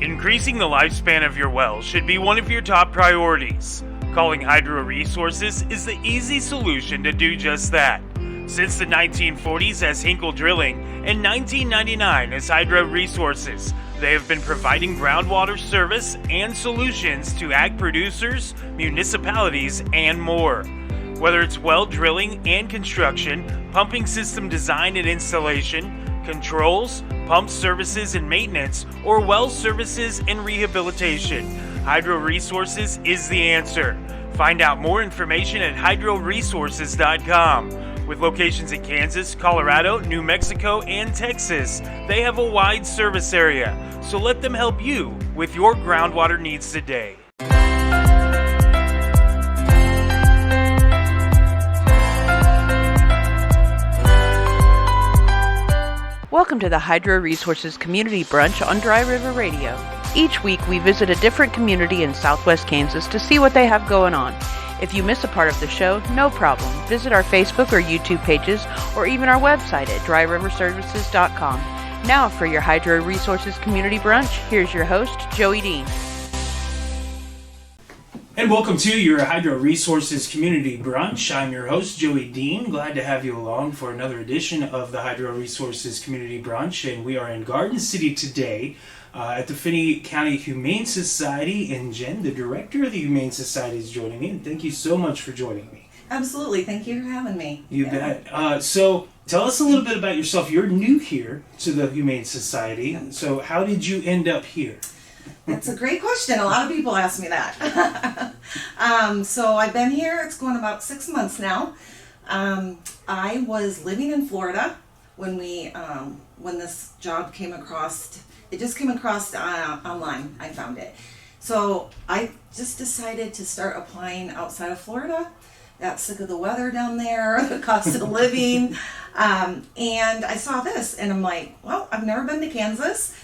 Increasing the lifespan of your well should be one of your top priorities. Calling Hydro Resources is the easy solution to do just that. Since the 1940s as Hinkle Drilling and 1999 as Hydro Resources, they have been providing groundwater service and solutions to ag producers, municipalities, and more. Whether it's well drilling and construction, pumping system design and installation, controls, pump services and maintenance, or well services and rehabilitation, Hydro Resources is the answer. Find out more information at hydroresources.com. With locations in Kansas, Colorado, New Mexico, and Texas, they have a wide service area, so let them help you with your groundwater needs today. Welcome to the Hydro Resources Community Brunch on Dry River Radio. Each week we visit a different community in southwest Kansas to see what they have going on. If you miss a part of the show, no problem. Visit our Facebook or YouTube pages or even our website at dryriverservices.com. Now for your Hydro Resources Community Brunch, here's your host, Joey Dean. And welcome to your Hydro Resources Community Brunch. I'm your host, Joey Dean. Glad to have you along for another edition of the Hydro Resources Community Brunch. And we are in Garden City today at the Finney County Humane Society. And Jenn, the director of the Humane Society, is joining me. And thank you so much for joining me. Absolutely. Thank you for having me. You bet. So tell us a little bit about yourself. You're new here to the Humane Society. So how did you end up here? That's a great question. A lot of people ask me that. So I've been here, it's going about 6 months now. I was living in Florida when this job came across. It just came across online. I found it. So I just decided to start applying outside of Florida. Got sick of the weather down there, the cost of living. And I saw this and I'm like, well, I've never been to Kansas.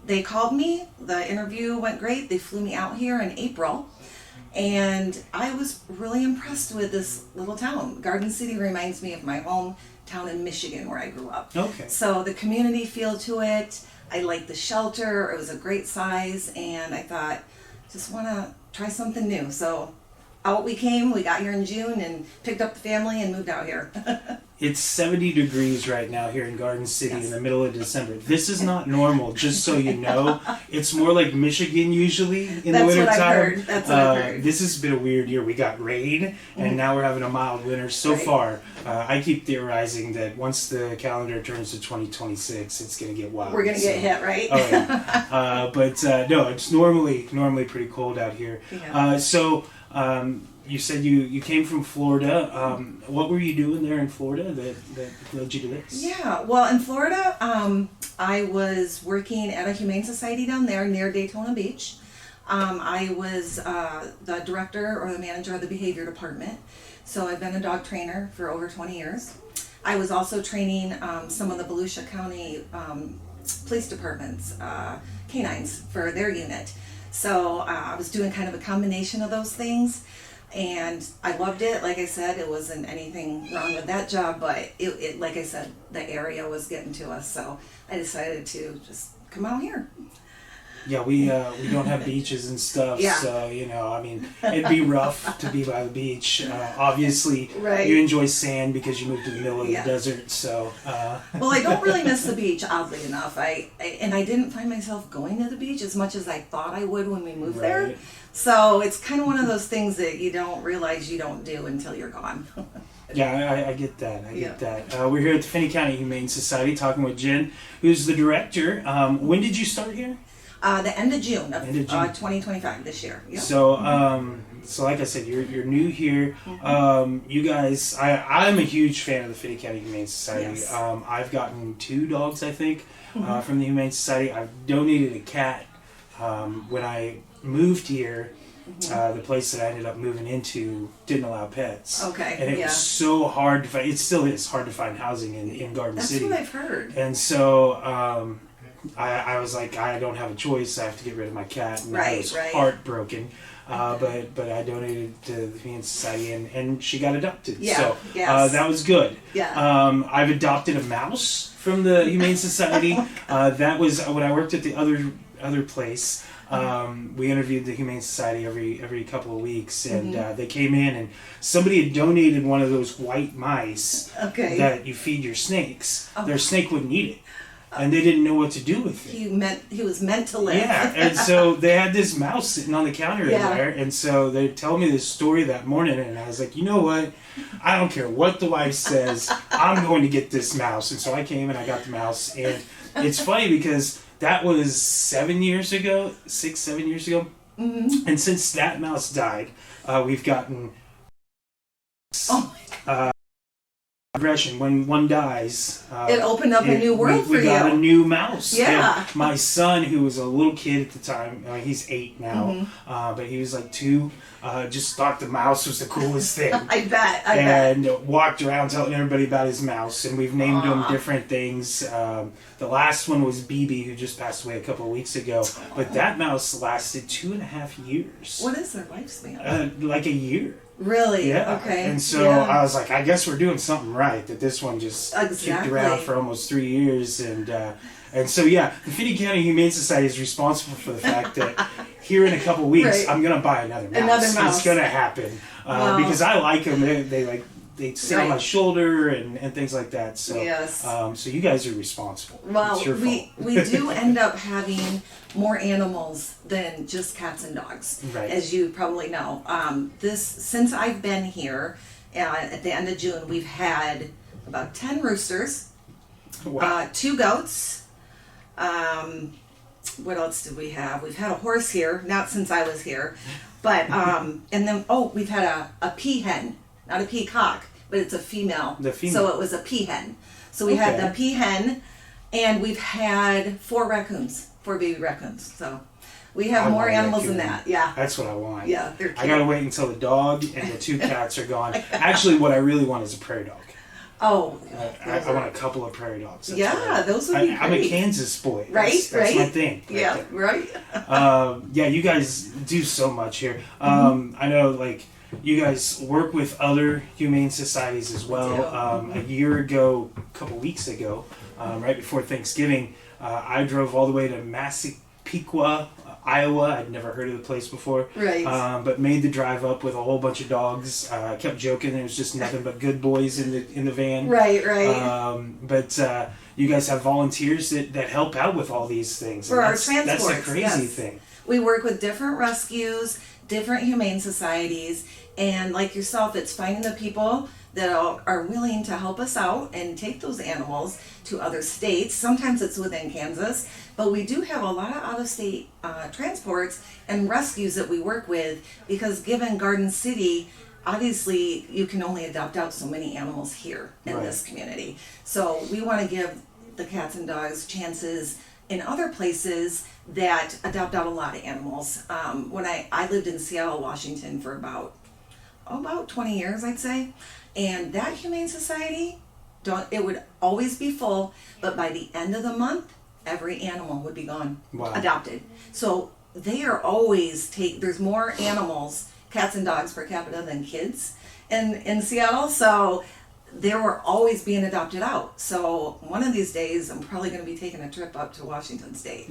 They called me, the interview went great. They flew me out here in April and I was really impressed with this little town. Garden City reminds me of my hometown in Michigan where I grew up. Okay. So the community feel to it. I liked the shelter. It was a great size and I thought, just want to try something new. So out we came. We got here in June and picked up the family and moved out here. It's 70 degrees right now here in Garden City in the middle of December. This is not normal, just so you know. It's more like Michigan usually in the wintertime. That's what I've heard. This has been a weird year. We got rain, and now we're having a mild winter. So far, I keep theorizing that once the calendar turns to 2026, it's going to get wild. We're going to get hit, right? Oh, yeah. No, it's normally pretty cold out here. Yeah. You said you came from Florida. What were you doing there in Florida that led you to this? Yeah, well, in Florida, I was working at a Humane Society down there near Daytona Beach. I was the director or the manager of the behavior department. So I've been a dog trainer for over 20 years. I was also training some of the Volusia County police departments, canines for their unit. So I was doing kind of a combination of those things. And I loved it. Like I said, it wasn't anything wrong with that job, but it like I said, the area was getting to us. So I decided to just come out here. Yeah, we don't have beaches and stuff, Yeah. So, it'd be rough to be by the beach. Obviously, Right. You enjoy sand because you moved to the middle of the desert, so... Well, I don't really miss the beach, oddly enough. I didn't find myself going to the beach as much as I thought I would when we moved there. So it's kind of one of those things that you don't realize you don't do until you're gone. Yeah, I get that. I get that. We're here at the Finney County Humane Society talking with Jenn, who's the director. When did you start here? The end of June of 2025 this year. Yep. So like I said, you're new here. You guys, I'm a huge fan of the Finney County Humane Society. Yes. I've gotten 2 dogs, I think, from the Humane Society. I've donated a cat when I moved here. The place that I ended up moving into didn't allow pets. Okay. And it was so hard to find. It still is hard to find housing in Garden City. That's what I've heard. And so I was like, I don't have a choice. I have to get rid of my cat. And I was heartbroken. But I donated to the Humane Society and she got adopted. Yeah. So Yes. that was good. Yeah. I've adopted a mouse from the Humane Society. That was when I worked at the other other place. We interviewed the Humane Society every couple of weeks, and they came in, and somebody had donated one of those white mice that you feed your snakes. Their snake wouldn't eat it, and they didn't know what to do with it. He was meant to live. Yeah, and so they had this mouse sitting on the counter in there, and so they tell me this story that morning, and I was like, you know what? I don't care what the wife says. I'm going to get this mouse. And so I came and I got the mouse, and it's funny because that was 7 years ago, 7 years ago, and since that mouse died, we've gotten progression. When one dies, it opened up a new world for you. We got a new mouse. Yeah. And my son, who was a little kid at the time, he's 8 now, but he was like 2, just thought the mouse was the coolest thing. I bet. And walked around telling everybody about his mouse, and we've named him different things. The last one was BB, who just passed away a couple of weeks ago, but that mouse lasted 2.5 years. What is their lifespan? Like a year. Really? Yeah. Okay. And so I was like, I guess we're doing something right, that this one just kicked around for almost 3 years. And so, the Finney County Humane Society is responsible for the fact that here in a couple weeks, I'm going to to buy another mouse. It's going to happen. Because I like them. They sit on my shoulder and things like that. So, so you guys are responsible. Well, we do end up having more animals than just cats and dogs, as you probably know. Since I've been here, at the end of June, we've had about 10 roosters, 2 goats. What else did we have? We've had a horse here, not since I was here, but and then we've had a peahen. Not a peacock, but it's a female. So it was a peahen. So we had the peahen, and we've had 4 baby raccoons. So we have more animals than that. Yeah. That's what I want. Yeah, they're cute. I gotta wait until the dog and the 2 cats are gone. Actually, what I really want is a prairie dog. Oh. I want a couple of prairie dogs. Those would be great. I'm a Kansas boy. That's my thing. Right. You guys do so much here. I know, you guys work with other humane societies as well. A year ago, a couple weeks ago, right before Thanksgiving, I drove all the way to Massapequa, Iowa. I'd never heard of the place before. Right. But made the drive up with a whole bunch of dogs. I kept joking there was just nothing but good boys in the van. Right. But you guys have volunteers that help out with all these things. For our transports. That's a crazy thing. We work with different rescues, different humane societies, and like yourself, it's finding the people that are willing to help us out and take those animals to other states. Sometimes it's within Kansas, but we do have a lot of out-of-state transports and rescues that we work with, because given Garden City, obviously you can only adopt out so many animals here in this community. So we want to give the cats and dogs chances in other places that adopt out a lot of animals. When I lived in Seattle, Washington for about 20 years, I'd say. And that Humane Society, it would always be full, but by the end of the month, every animal would be gone, adopted. So they are always there's more animals, cats and dogs per capita than kids in Seattle. So they were always being adopted out. So one of these days, I'm probably going to be taking a trip up to Washington State.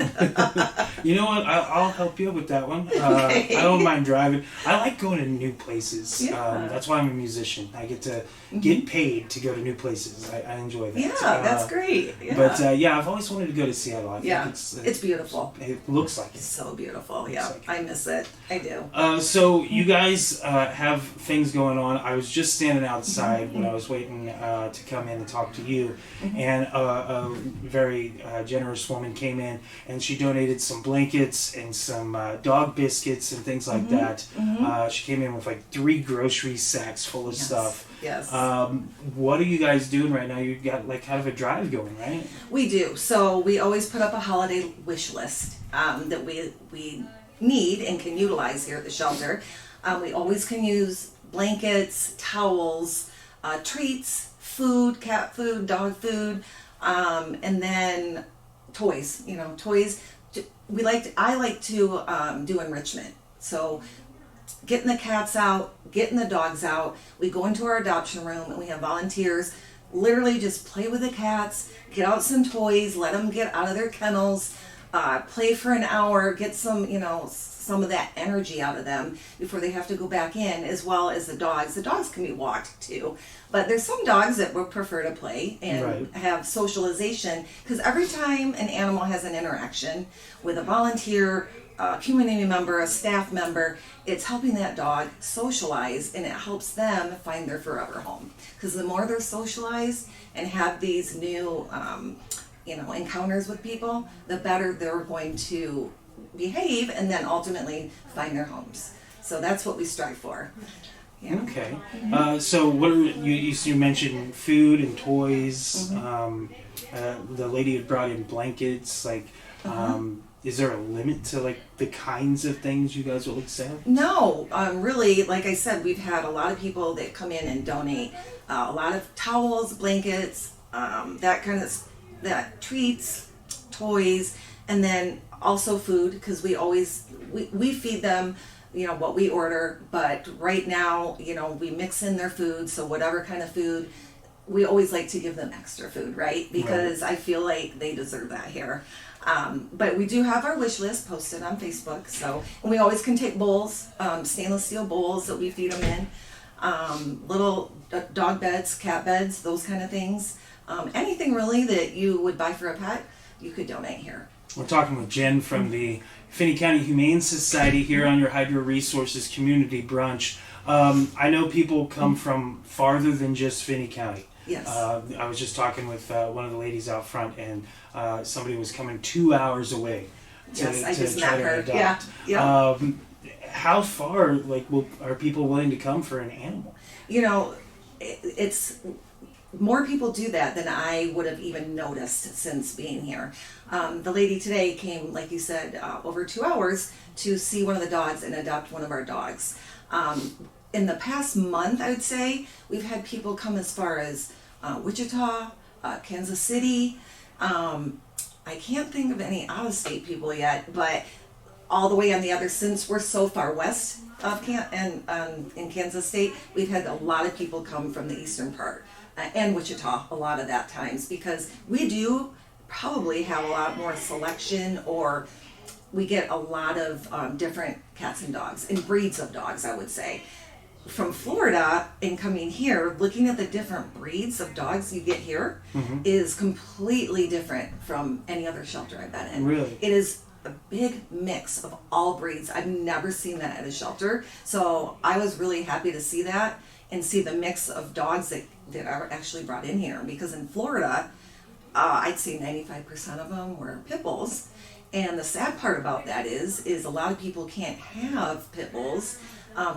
You know what? I'll help you with that one. I don't mind driving. I like going to new places. That's why I'm a musician. I get to get paid to go to new places. I enjoy that. Yeah, that's great. Yeah. But I've always wanted to go to Seattle. I think it's beautiful. It looks like it. It's so beautiful. Yeah, I miss it. I do. So you guys have things going on. I was just standing outside when I was waiting to come in and talk to you, and a very generous woman came in, and she donated some blankets and some dog biscuits and things like that. She came in with 3 grocery sacks full of stuff. Yes. What are you guys doing right now? You got kind of a drive going, right? We do. So we always put up a holiday wish list that we need and can utilize here at the shelter. We always can use blankets, towels, treats, food, cat food, dog food, and then toys. Toys. I like to do enrichment. So getting the cats out, getting the dogs out. We go into our adoption room and we have volunteers literally just play with the cats, get out some toys, let them get out of their kennels. play for an hour, get some, some of that energy out of them before they have to go back in, as well as the dogs. The dogs can be walked too, but there's some dogs that would prefer to play and have socialization, because every time an animal has an interaction with a volunteer, a community member, a staff member, it's helping that dog socialize, and it helps them find their forever home. Because the more they're socialized and have these new encounters with people, the better they're going to behave and then ultimately find their homes. So that's what we strive for. Yeah. Okay. So what are you mentioned food and toys. The lady had brought in blankets. Is there a limit to the kinds of things you guys will accept? No, really, like I said, we've had a lot of people that come in and donate a lot of towels, blankets, that treats, toys, and then also food, because we feed them, what we order, but right now, we mix in their food, so whatever kind of food, we always like to give them extra food, right? Because I feel like they deserve that here. But we do have our wish list posted on Facebook, and we always can take bowls, stainless steel bowls that we feed them in, little dog beds, cat beds, those kind of things. Anything really that you would buy for a pet, you could donate here. We're talking with Jenn from the Finney County Humane Society here on your Hydro Resources Community Brunch. I know people come from farther than just Finney County. Yes. I was just talking with one of the ladies out front, and somebody was coming 2 hours away to try to adopt. Yeah. How far are people willing to come for an animal? It's more people do that than I would have even noticed since being here. The lady today came, like you said, over 2 hours to see one of the dogs and adopt one of our dogs. In the past month, I would say, we've had people come as far as Wichita, Kansas City. I can't think of any out-of-state people yet, but all the way on the other, since we're so far west of in Kansas State, we've had a lot of people come from the eastern part and Wichita a lot of that times, because we do probably have a lot more selection, or we get a lot of different cats and dogs and breeds of dogs, I would say. From Florida and coming here, looking at the different breeds of dogs you get here is completely different from any other shelter I've been in. Really? It is a big mix of all breeds. I've never seen that at a shelter. So I was really happy to see that and see the mix of dogs that are actually brought in here. Because in Florida, I'd say 95% of them were pit bulls. And the sad part about that is a lot of people can't have pit bulls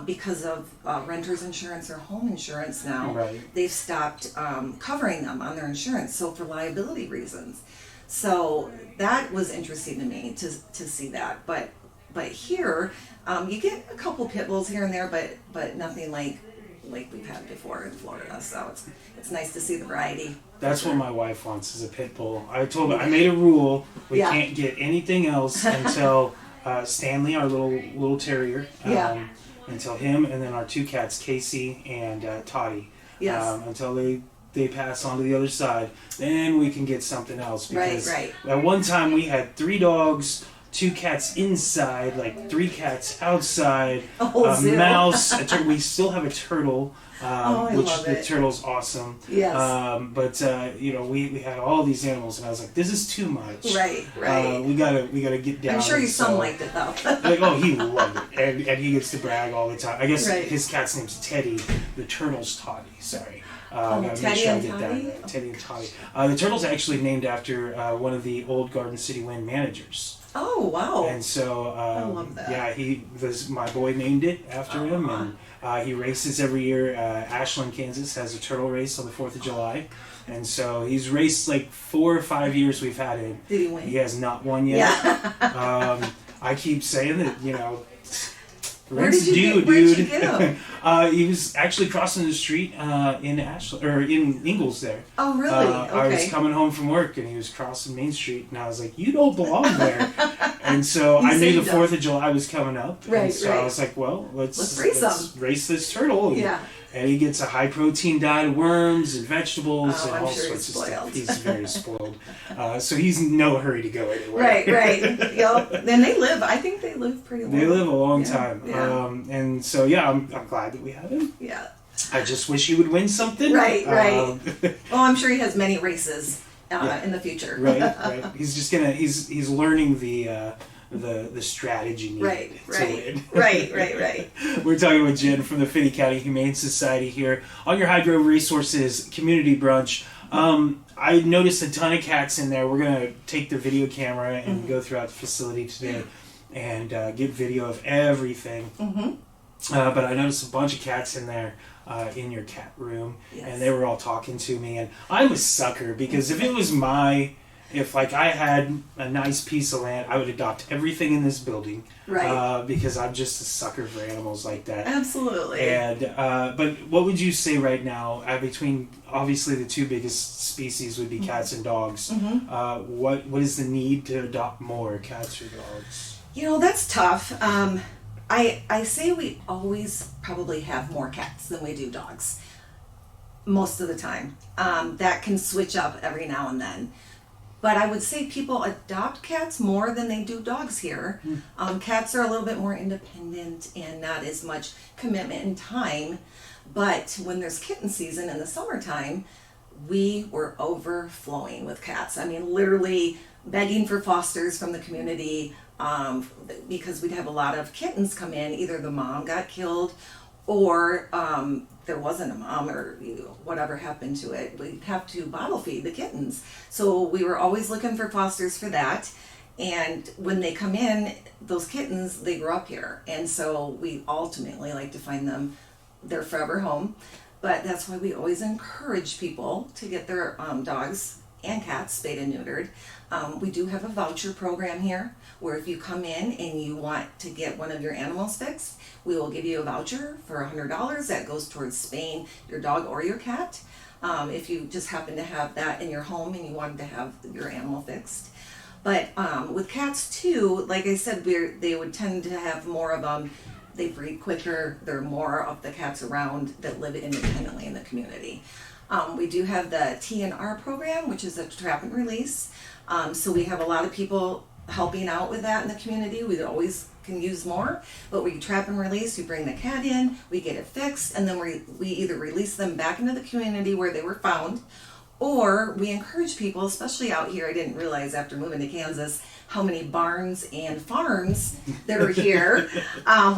because of renter's insurance or home insurance now. Right. They've stopped covering them on their insurance, so for liability reasons. So that was interesting to me to see that. But here, you get a couple pit bulls here and there, but nothing like we've had before in Florida. So it's nice to see the variety. That's what my wife wants, is a pit bull. I told her, I made a rule, we can't get anything else until Stanley, our little terrier, until him, and then our two cats, Casey and Toddy. Yes. Until they pass on to the other side, then we can get something else. Because right. At one time we had 3 dogs, 2 cats inside, 3 cats outside, a mouse, we still have a turtle, which the turtle's awesome. Yes. But we had all these animals, and I was like, this is too much. Right. We gotta get down. I'm sure your son liked it though. He loved it, and he gets to brag all the time. I guess his cat's name's Teddy. The turtle's Toddy. Sorry. Teddy and Toddy? Teddy and Toddy. The turtle's actually named after one of the old Garden City Wind managers. Oh, wow. And so, I love that. Yeah, my boy named it after him, and he races every year. Ashland, Kansas has a turtle race on the 4th of July, and so he's raced 4 or 5 years we've had him. Did he win? He has not won yet. Yeah. I keep saying that, Where did you get him? He was actually crossing the street in Ashland, or in Ingalls there. Oh, really? Okay. I was coming home from work, and he was crossing Main Street, and I was like, you don't belong there. And so I knew the 4th of July was coming up. Right, and so I was like, well, let's race this turtle. Yeah. And he gets a high protein diet of worms and vegetables and I'm all sure sorts he's of stuff. spoiled. He's very spoiled. So he's in no hurry to go anywhere. Right. Yep. Then I think they live pretty long. They live a long time. Yeah. And so, yeah, I'm glad that we have him. Yeah. I just wish he would win something. Right. Well, I'm sure he has many races in the future. Right. He's just he's learning the strategy needed to win. Right. We're talking with Jenn from the Finney County Humane Society here on your Hydro Resources Community Brunch. I noticed a ton of cats in there. We're going to take the video camera and go throughout the facility today and get video of everything. But I noticed a bunch of cats in there in your cat room, and they were all talking to me. And I'm a sucker because if it was if I had a nice piece of land, I would adopt everything in this building. Right. Because I'm just a sucker for animals like that. Absolutely. And but what would you say right now between obviously the two biggest species would be cats and dogs? What is the need to adopt more cats or dogs? That's tough. I say we always probably have more cats than we do dogs. Most of the time. That can switch up every now and then. But I would say people adopt cats more than they do dogs here. Cats are a little bit more independent and not as much commitment and time. But when there's kitten season in the summertime, we were overflowing with cats. I mean, literally begging for fosters from the community because we'd have a lot of kittens come in. Either the mom got killed or there wasn't a mom or whatever happened to it. We'd have to bottle feed the kittens. So we were always looking for fosters for that. And when they come in, those kittens, they grow up here. And so we ultimately like to find them their forever home. But that's why we always encourage people to get their dogs and cats spayed and neutered. We do have a voucher program here where if you come in and you want to get one of your animals fixed, we will give you a voucher for $100 that goes towards spaying your dog or your cat. If you just happen to have that in your home and you wanted to have your animal fixed. But with cats too, like I said, they would tend to have more of them. They breed quicker. There are more of the cats around that live independently in the community. We do have the TNR program, which is a trap and release. So we have a lot of people helping out with that in the community. We always can use more, but we trap and release. We bring the cat in, we get it fixed, and then we either release them back into the community where they were found, or we encourage people, especially out here. I didn't realize after moving to Kansas how many barns and farms there are here,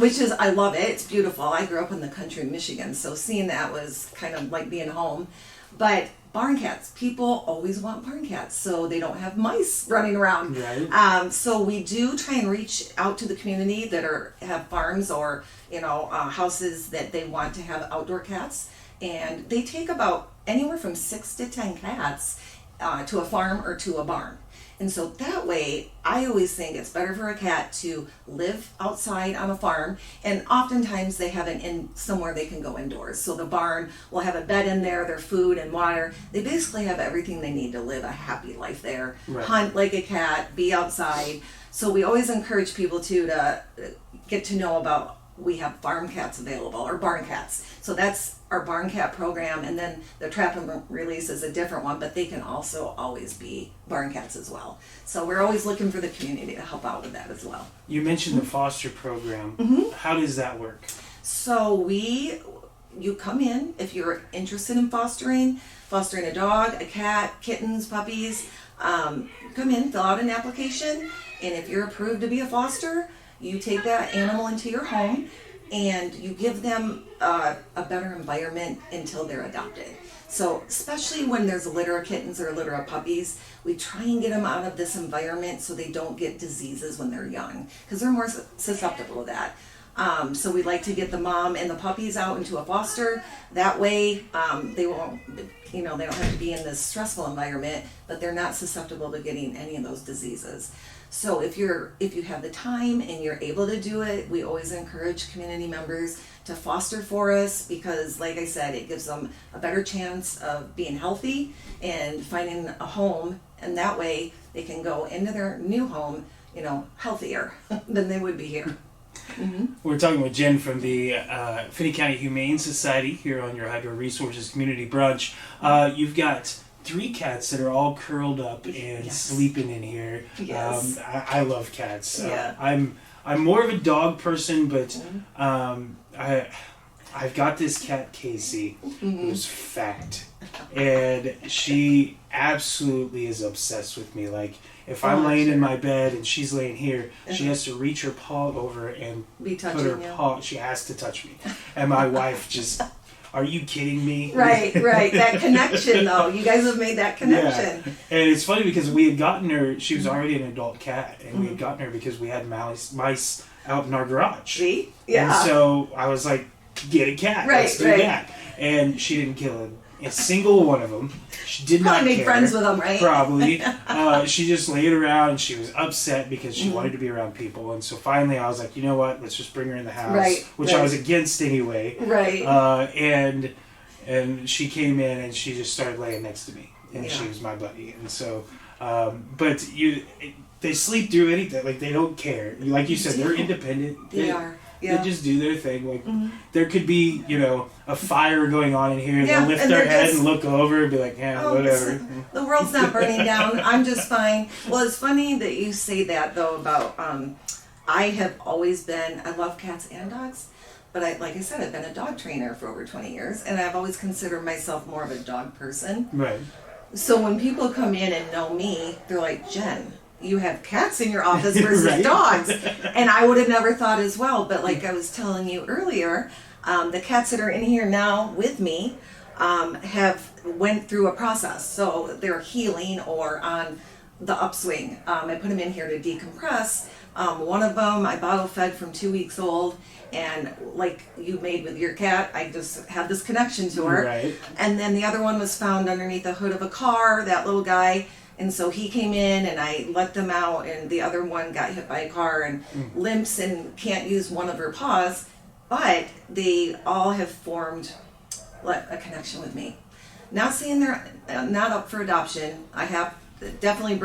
which is, I love it. It's beautiful. I grew up in the country in Michigan, so seeing that was kind of like being home. But barn cats, people always want barn cats so they don't have mice running around. Right. So we do try and reach out to the community that have farms or houses that they want to have outdoor cats, and they take about anywhere from 6 to 10 cats to a farm or to a barn. And so that way, I always think it's better for a cat to live outside on a farm, and oftentimes they have an in somewhere they can go indoors. So the barn will have a bed in there, their food and water. They basically have everything they need to live a happy life there. Right. Hunt like a cat, be outside. So we always encourage people to get to know about, we have farm cats available, or barn cats. So that's our barn cat program, and then the trap and release is a different one, but they can also always be barn cats as well. So we're always looking for the community to help out with that as well. You mentioned the foster program. How does that work? So you come in if you're interested in fostering a dog, a cat, kittens, puppies. Come in, fill out an application, and if you're approved to be a foster, you take that animal into your home and you give them a better environment until they're adopted. So especially when there's a litter of kittens or a litter of puppies, we try and get them out of this environment so they don't get diseases when they're young, because they're more susceptible to that. So we like to get the mom and the puppies out into a foster. That way they won't, they don't have to be in this stressful environment, but they're not susceptible to getting any of those diseases. So if you have the time and you're able to do it, we always encourage community members to foster for us, because like I said, it gives them a better chance of being healthy and finding a home, and that way they can go into their new home, healthier than they would be here. We're talking with Jenn from the Finney County Humane Society here on your Hydro Resources Community Brunch. You've got 3 cats that are all curled up and sleeping in here. Yes. I love cats. Yeah. I'm more of a dog person, but I've got this cat, Casey, who's fat. And she absolutely is obsessed with me. Like, if I'm laying in my bed and she's laying here, she has to reach her paw over and put her paw. She has to touch me. And my wife just, are you kidding me? Right. That connection, though. You guys have made that connection. Yeah. And it's funny because we had gotten her, she was already an adult cat, and we had gotten her because we had mice out in our garage. See? Yeah. And so I was like, get a cat. Let's do that. And she didn't kill a single one of them. She did not care. Probably made friends with them, right? Probably. She just laid around and she was upset because she wanted to be around people. And so finally I was like, you know what? Let's just bring her in the house, which I was against anyway. Right. And she came in and she just started laying next to me. And she was my buddy. And so, but they sleep through anything. Like, they don't care. Like you said, they're independent. They are. Yeah. They just do their thing. Like, there could be, a fire going on in here. They'll lift their head and look over and be like, whatever. The world's not burning down. I'm just fine. Well, it's funny that you say that, though, about, I have always been, I love cats and dogs, but like I said, I've been a dog trainer for over 20 years, and I've always considered myself more of a dog person. Right. So when people come in and know me, they're like, Jenn, you have cats in your office versus dogs. And I would have never thought as well. But like I was telling you earlier, the cats that are in here now with me have went through a process. So they're healing or on the upswing. I put them in here to decompress. One of them I bottle fed from 2 weeks old. And like you made with your cat, I just had this connection to her. Right. And then the other one was found underneath the hood of a car, that little guy. And so he came in and I let them out, and the other one got hit by a car and limps and can't use one of her paws. But they all have formed a connection with me. Not saying they're not up for adoption. I have definitely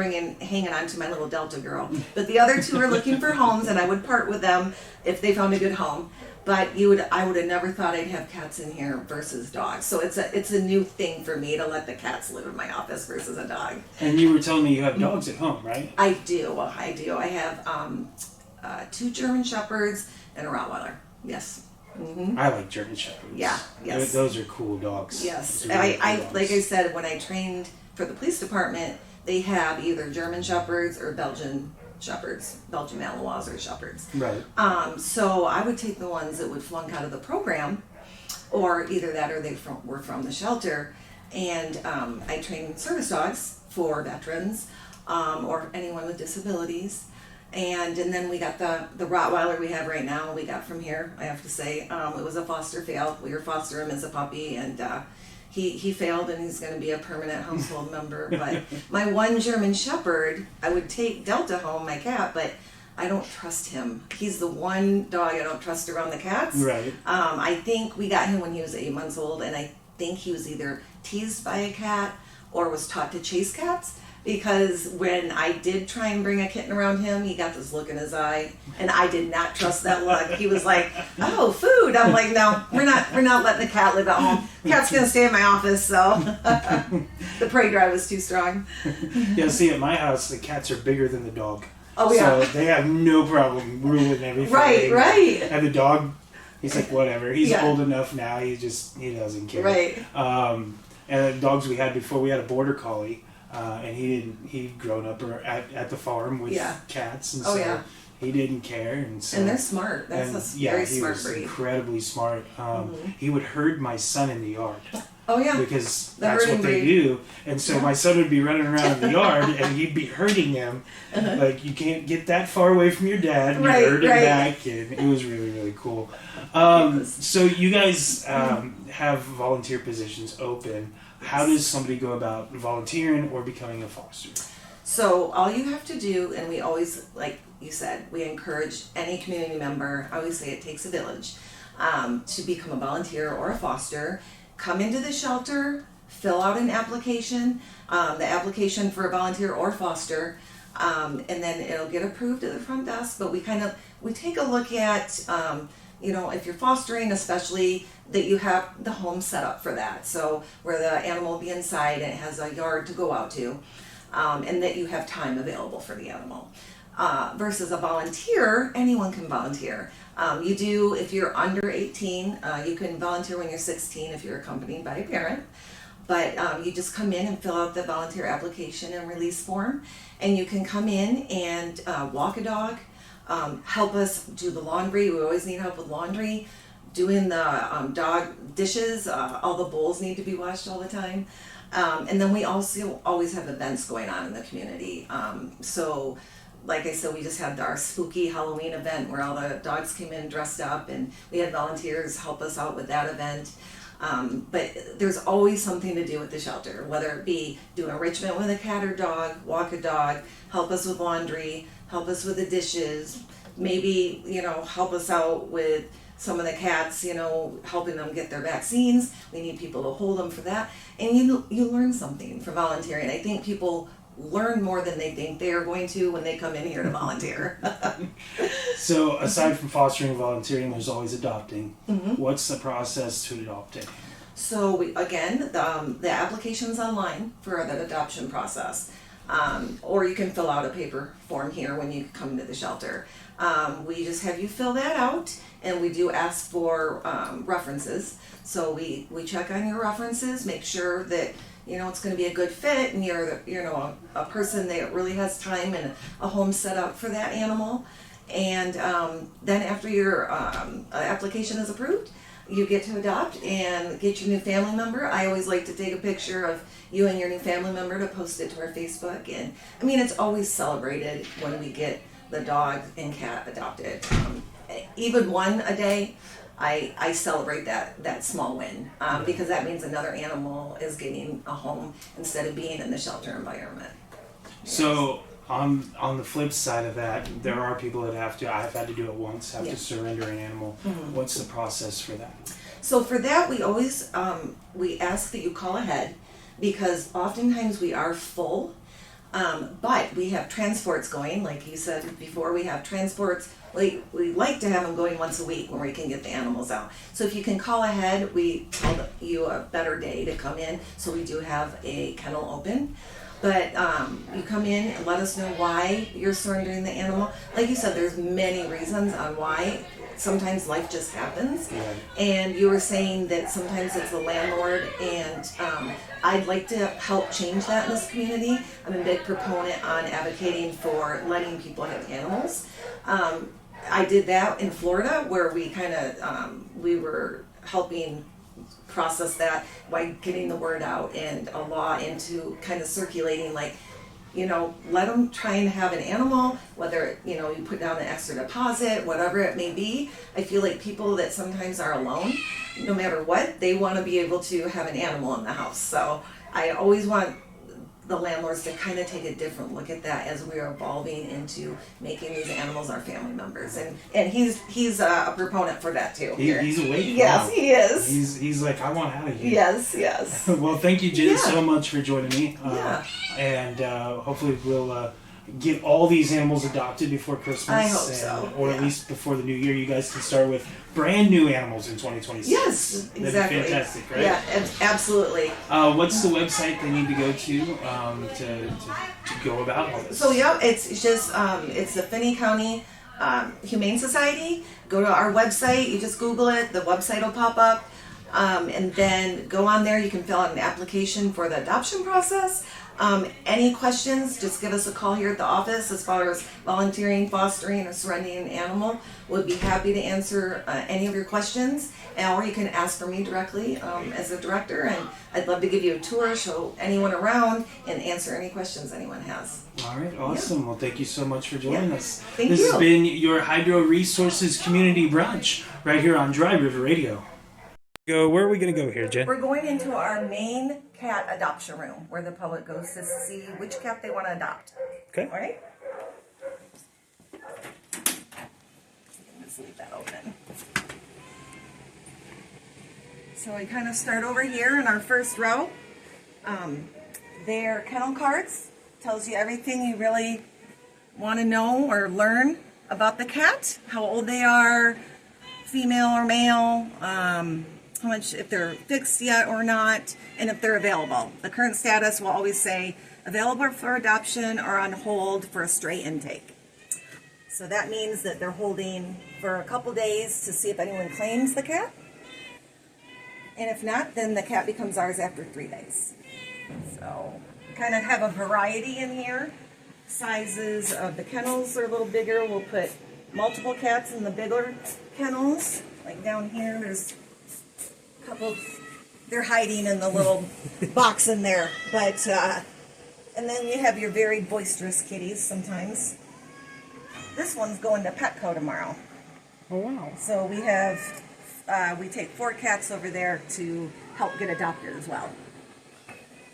hanging on to my little Delta girl. But the other 2 are looking for homes, and I would part with them if they found a good home. But I would have never thought I'd have cats in here versus dogs. So it's a new thing for me to let the cats live in my office versus a dog. And you were telling me you have dogs at home, right? I do. I have 2 German Shepherds and a Rottweiler. Yes. Mm-hmm. I like German Shepherds. Yeah. Yes. Those are cool dogs. Yes. Really I cool dogs. like I said, when I trained for the police department, they have either German Shepherds or Belgian Shepherds, Belgian Malinois or Shepherds. Right. So I would take the ones that would flunk out of the program, or either that or they were from the shelter, and I trained service dogs for veterans or anyone with disabilities. And then we got the Rottweiler we have right now, we got from here, I have to say. It was a foster fail. We were fostering him as a puppy, and he failed, and he's going to be a permanent household member. But my one German Shepherd, I would take Delta home, my cat, but I don't trust him. He's the one dog I don't trust around the cats. Right. I think we got him when he was 8 months old, and I think he was either teased by a cat or was taught to chase cats. Because when I did try and bring a kitten around him, he got this look in his eye, and I did not trust that look. He was like, "Oh, food." I'm like, "No, we're not letting the cat live at home. Cat's gonna stay in my office." So the prey drive was too strong. Yeah, see, at my house, the cats are bigger than the dog. Oh yeah. So they have no problem ruling everything. Right. And the dog, he's like, whatever. He's old enough now. He doesn't care. Right. And the dogs we had before, we had a border collie. And he'd grown up at the farm with cats, and so he didn't care. And they're smart. That's a very smart breed. Incredibly smart. He would herd my son in the yard. Oh yeah. Because that's what they do. And so my son would be running around in the yard, and he'd be herding him. Like, you can't get that far away from your dad. And you herd him back, and it was really, really cool. So you guys have volunteer positions open. How does somebody go about volunteering or becoming a foster? So all you have to do, and we always, like you said, we encourage any community member, I always say it takes a village, to become a volunteer or a foster. Come into the shelter, fill out an application. The application for a volunteer or foster and then it'll get approved at the front desk. But we take a look at, if you're fostering, especially that you have the home set up for that. So where the animal will be inside and it has a yard to go out to, and that you have time available for the animal. Versus a volunteer, anyone can volunteer. You do, if you're under 18, you can volunteer when you're 16 if you're accompanied by a parent. But you just come in and fill out the volunteer application and release form, and you can come in and walk a dog, help us do the laundry. We always need help with laundry, doing the dog dishes. All the bowls need to be washed all the time. And then we also always have events going on in the community. So like I said, we just had our spooky Halloween event where all the dogs came in dressed up, and we had volunteers help us out with that event. But there's always something to do with the shelter, whether it be do enrichment with a cat or dog, walk a dog, help us with laundry, help us with the dishes, maybe, help us out with some of the cats, helping them get their vaccines. We need people to hold them for that. And you learn something from volunteering. I think people learn more than they think they are going to when they come in here to volunteer. So aside from fostering and volunteering, there's always adopting. Mm-hmm. What's the process to adopting? So the application's online for the adoption process. Or you can fill out a paper form here when you come to the shelter. We just have you fill that out, and we do ask for references. So we check on your references, make sure that it's going to be a good fit, and you're a person that really has time and a home set up for that animal. And then after your application is approved, you get to adopt and get your new family member. I always like to take a picture of you and your new family member to post it to our Facebook. And it's always celebrated when we get the dog and cat adopted. Even one a day, I celebrate that small win, because that means another animal is getting a home instead of being in the shelter environment. So on the flip side of that, there are people that I've had to do it once, to surrender an animal. Mm-hmm. What's the process for that? So for that, we always we ask that you call ahead, because oftentimes we are full, but we have transports going. Like you said before, we have transports. We like to have them going once a week when we can get the animals out. So if you can call ahead, we tell you a better day to come in. So we do have a kennel open. But you come in and let us know why you're surrendering the animal. Like you said, there's many reasons on why. Sometimes life just happens. Yeah. And you were saying that sometimes it's the landlord, and I'd like to help change that in this community. I'm a big proponent on advocating for letting people have animals. I did that in Florida, where we we were helping process that by getting the word out and a law into kind of circulating, let them try and have an animal, whether, you put down an extra deposit, whatever it may be. I feel like people that sometimes are alone, no matter what, they want to be able to have an animal in the house. So I always want the landlords to kind of take a different look at that as we're evolving into making these animals our family members, and he's a proponent for that too. He's awake. Yes, now. He is. He's like, I want out of here. Yes. Well, thank you, Jenn, so much for joining me. And hopefully we'll get all these animals adopted before Christmas. I hope so. Or at least before the new year. You guys can start with brand new animals in 2026. Yes, exactly. That'd be fantastic, right? Yeah, absolutely. What's the website they need to go to go about all this? So it's just it's the Finney County Humane Society. Go to our website. You just Google it. The website will pop up. And then go on there. You can fill out an application for the adoption process. Any questions, just give us a call here at the office as far as volunteering, fostering, or surrendering an animal. We'll be happy to answer any of your questions, or you can ask for me directly as a director, and I'd love to give you a tour, show anyone around, and answer any questions anyone has. All right, awesome. Yeah. Well, thank you so much for joining us. Thank you. This has been your Hydro Resources Community Brunch right here on Dry River Radio. Where are we going to go here, Jenn? We're going into our main cat adoption room where the public goes to see which cat they want to adopt. Okay. All right? Let's leave that open. So we kind of start over here in our first row. Their kennel cards tells you everything you really want to know or learn about the cat, how old they are, female or male, how much, if they're fixed yet or not, and if they're available. The current status will always say available for adoption or on hold for a stray intake. So that means that they're holding for a couple days to see if anyone claims the cat. And if not, then the cat becomes ours after 3 days. So kind of have a variety in here. Sizes of the kennels are a little bigger. We'll put multiple cats in the bigger kennels. Like down here, there's a couple. They're hiding in the little box in there. But and then you have your very boisterous kitties sometimes. This one's going to Petco tomorrow. Oh, wow. So we have, we take 4 cats over there to help get adopted as well.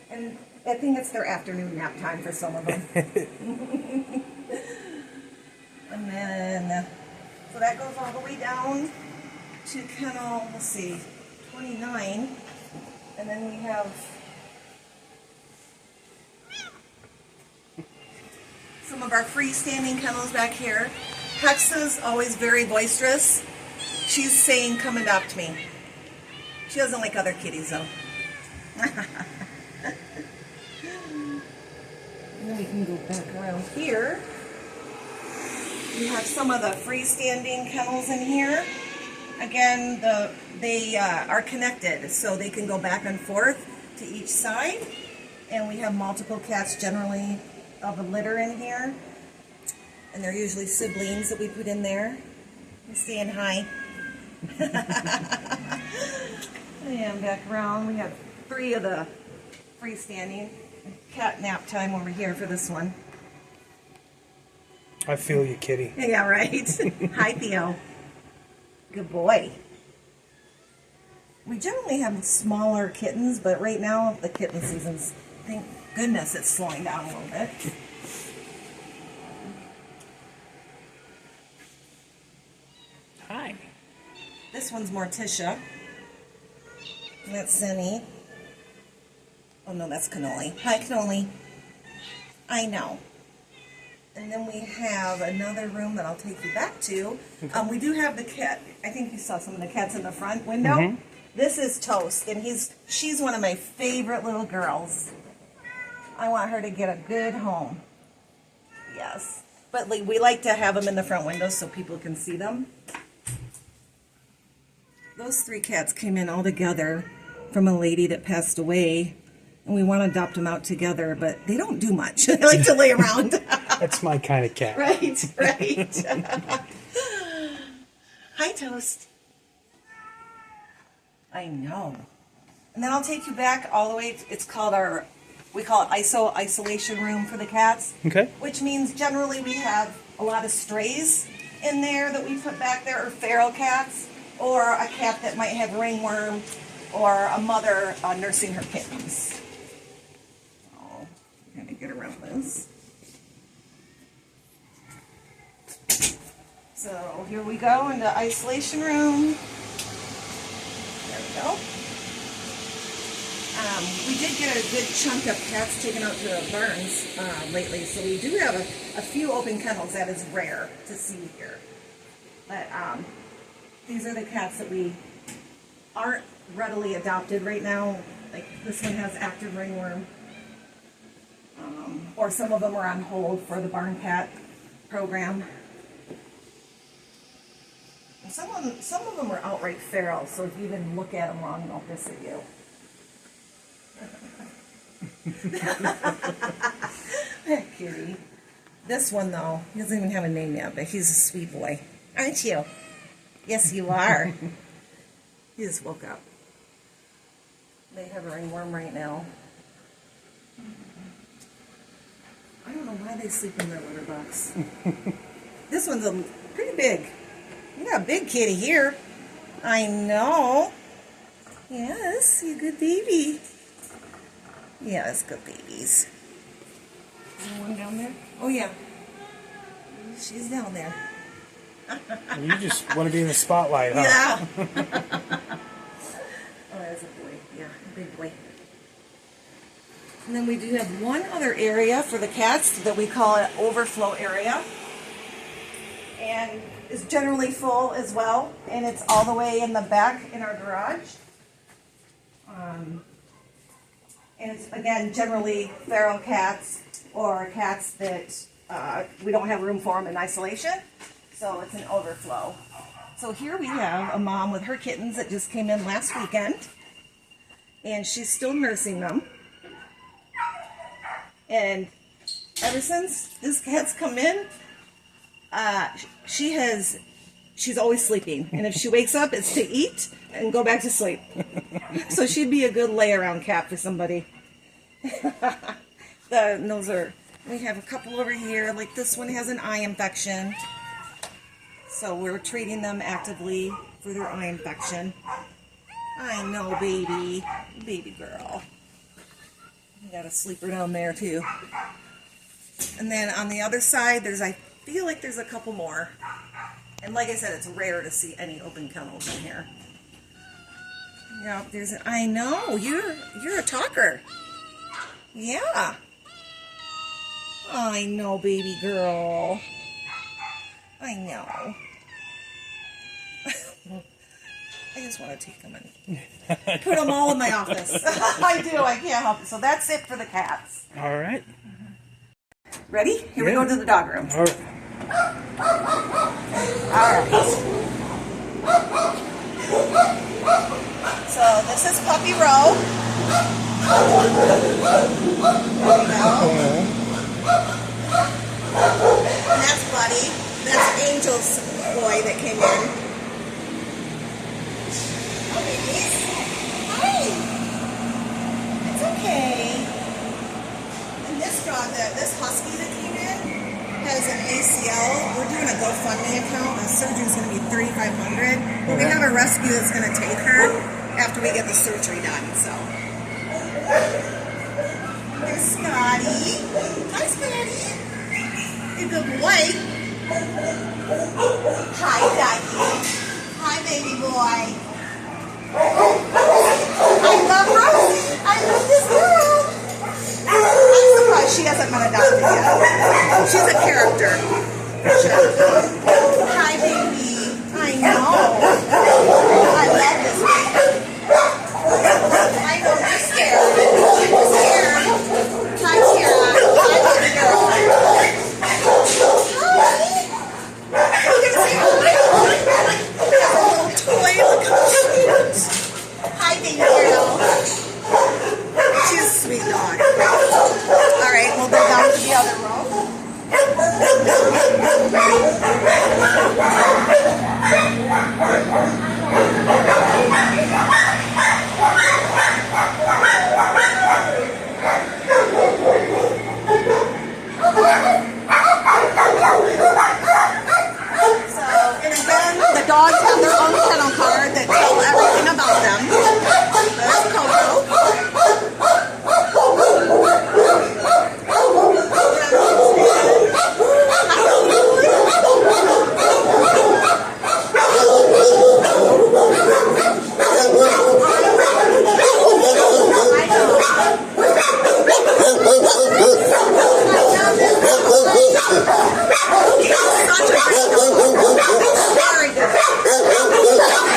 And I think it's their afternoon nap time for some of them. And then, so that goes all the way down to kennel, let's see, 29. And then we have some of our freestanding kennels back here. Hexa's always very boisterous. She's saying, come adopt me. She doesn't like other kitties though. And then we can go back around here. We have some of the freestanding kennels in here. Again, they are connected, so they can go back and forth to each side. And we have multiple cats generally of a litter in here. And they're usually siblings that we put in there. I'm saying hi. And back around, we have 3 of the freestanding. Cat nap time over here for this one. I feel you, kitty. Yeah, right. Hi, Theo. Good boy. We generally have smaller kittens, but right now the kitten season's, thank goodness, it's slowing down a little bit. Hi. This one's Morticia. And that's Zenny. Oh no, that's Cannoli. Hi, Cannoli. I know. And then we have another room that I'll take you back to. Okay. We do have the cat. I think you saw some of the cats in the front window. Mm-hmm. This is Toast, and she's one of my favorite little girls. I want her to get a good home. Yes. But we like to have them in the front window so people can see them. Those 3 cats came in all together from a lady that passed away. And we want to adopt them out together, but they don't do much. They like to lay around. That's my kind of cat. Right, right. Hi, Toast. I know. And then I'll take you back all the way. It's called we call it isolation room for the cats. Okay. Which means generally we have a lot of strays in there that we put back there, or feral cats, or a cat that might have ringworm, or a mother nursing her kittens. Kind of get around this. So here we go into isolation room. There we go. We did get a good chunk of cats taken out to Burns lately, so we do have a few open kennels. That is rare to see here. But these are the cats that we aren't readily adopted right now. Like this one has active ringworm. Or some of them are on hold for the barn cat program. And some of them are outright feral, so if you even look at them wrong, they'll hiss at you. That kitty. This one, though, he doesn't even have a name yet, but he's a sweet boy. Aren't you? Yes, you are. He just woke up. They have a ringworm right now. I don't know why they sleep in their litter box. This one's pretty big. You got a big kitty here. I know. Yes, you good baby. Yes, good babies. Is there one down there? Oh, yeah. She's down there. You just want to be in the spotlight, huh? Yeah. Oh, that's a boy. Yeah, a big boy. And then we do have one other area for the cats that we call an overflow area. And it's generally full as well. And it's all the way in the back in our garage. And it's, again, generally feral cats or cats that we don't have room for them in isolation. So it's an overflow. So here we have a mom with her kittens that just came in last weekend. And she's still nursing them. And ever since this cat's come in, she's always sleeping. And if she wakes up, it's to eat and go back to sleep. So she'd be a good lay-around cat for somebody. We have a couple over here. Like this one has an eye infection. So we're treating them actively for their eye infection. I know, baby. Baby girl. We got a sleeper down there too. And then on the other side, I feel like there's a couple more. And like I said, it's rare to see any open kennels in here. Yeah, I know, you're a talker. Yeah. I know, baby girl. I know. I just want to take them and put them all in my office. I do. I can't help it. So that's it for the cats. All right. Ready? Here we go to the dog room. All right. All right. So this is Puppy Row. There we go. And that's Buddy. That's Angel's boy that came in. Oh, babies. Hi. It's okay. And this dog, this husky that came in, has an ACL. We're doing a GoFundMe account. The surgery's going to be $3,500. But we have a rescue that's going to take her after we get the surgery done. So there's Scotty. Hi, Scotty. You're a good boy. Hi, Daddy. Hi, baby boy. I love Rosie. I love this girl. I'm surprised she hasn't been adopted yet. She's a character. Hi, baby. I know. I love this baby. I know you're scared. You're scared. Hi, Tara. Hi, baby girl. Hi. Are you going to say hi? We have a little toy. Look how cute. Hi, baby girl. She's a sweet dog. All right, we'll go down to the other row. So, and again, the dogs have their own kennel card that tells everything about them. There's Coco. Such a great dog. Very good.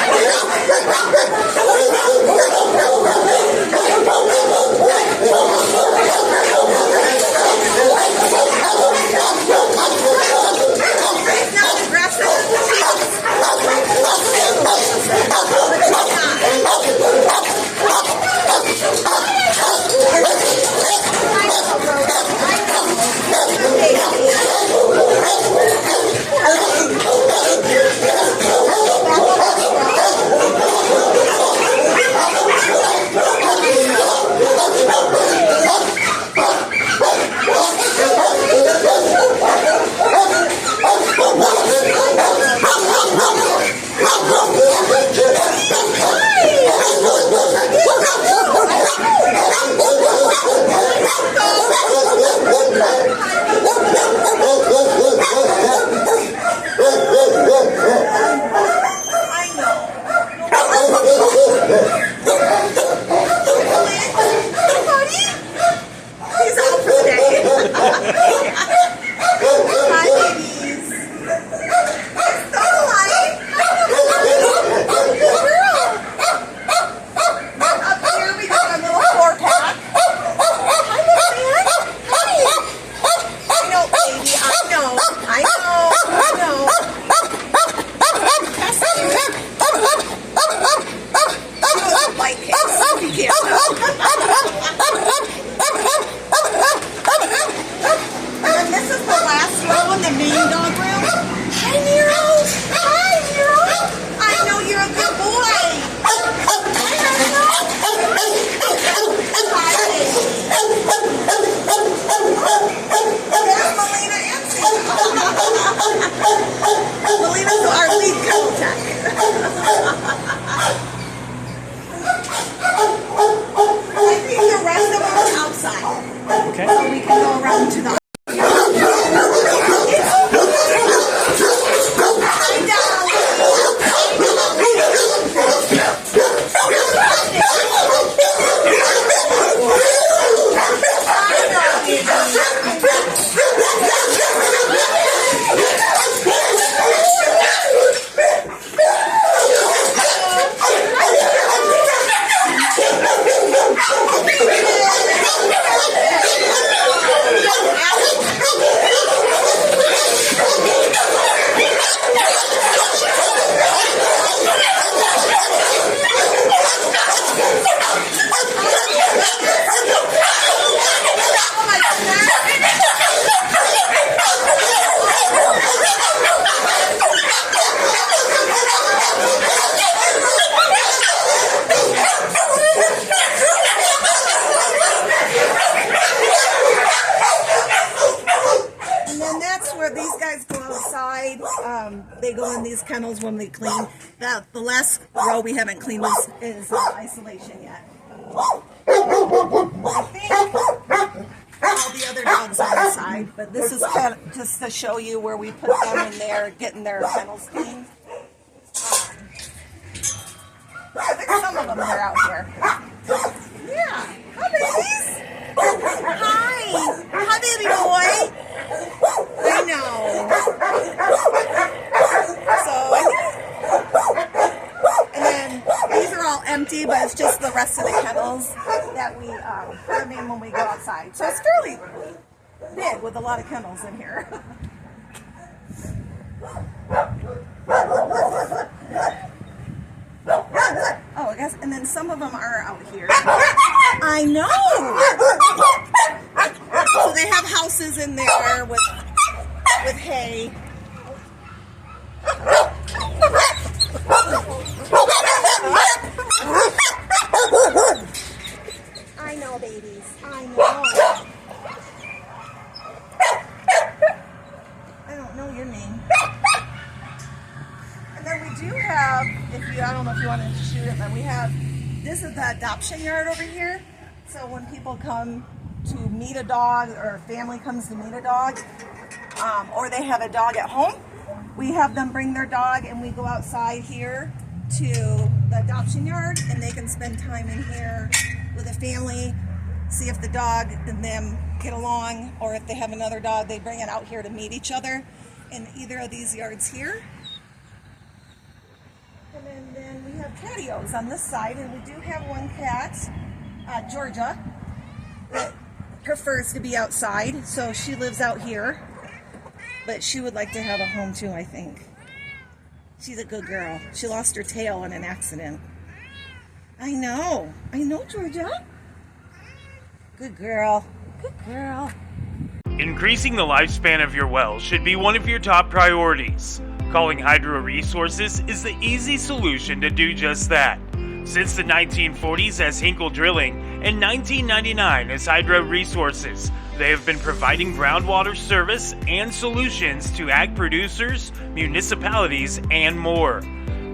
lead kennel tech. I think the rest of them are outside. Okay. So we can go around to the... They go in these kennels when we clean. The last row we haven't cleaned is isolation yet. I think all the other dogs are inside, but this is kind of just to show you where we put them in there, getting their kennels cleaned. I think some of them are out here. Yeah. Hi, babies. Hi. Hi, baby boy. I know. So, and then these are all empty, but it's just the rest of the kennels that we put them in when we go outside. So it's fairly big with a lot of kennels in here. Oh, I guess, and then some of them are out here. I know. So they have houses in there with hay. I know, babies. I know. I don't know your name. And then we do have, I don't know if you want to shoot it, but we have, this is the adoption yard over here. So when people come to meet a dog, or a family comes to meet a dog, or they have a dog at home, we have them bring their dog and we go outside here to the adoption yard and they can spend time in here with a family, see if the dog and them get along, or if they have another dog, they bring it out here to meet each other in either of these yards here. And then we have patios on this side, and we do have one cat, Georgia, that prefers to be outside, so she lives out here. But she would like to have a home too, I think. She's a good girl. She lost her tail in an accident. I know, Georgia. Good girl. Good girl. Increasing the lifespan of your well should be one of your top priorities. Calling Hydro Resources is the easy solution to do just that. Since the 1940s as Hinkle Drilling and 1999 as Hydro Resources, they have been providing groundwater service and solutions to ag producers, municipalities, and more.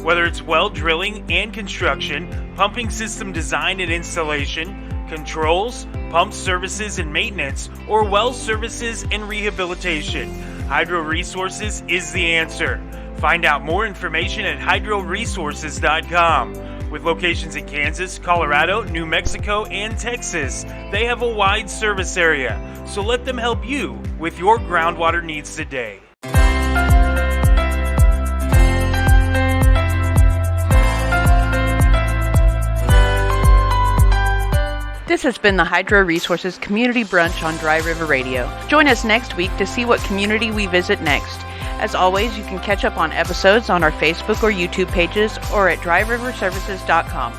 Whether it's well drilling and construction, pumping system design and installation, controls, pump services and maintenance, or well services and rehabilitation, Hydro Resources is the answer. Find out more information at hydroresources.com. With locations in Kansas, Colorado, New Mexico, and Texas, they have a wide service area, so let them help you with your groundwater needs today. This has been the Hydro Resources Community Brunch on Dry River Radio. Join us next week to see what community we visit next. As always, you can catch up on episodes on our Facebook or YouTube pages or at dryriverservices.com.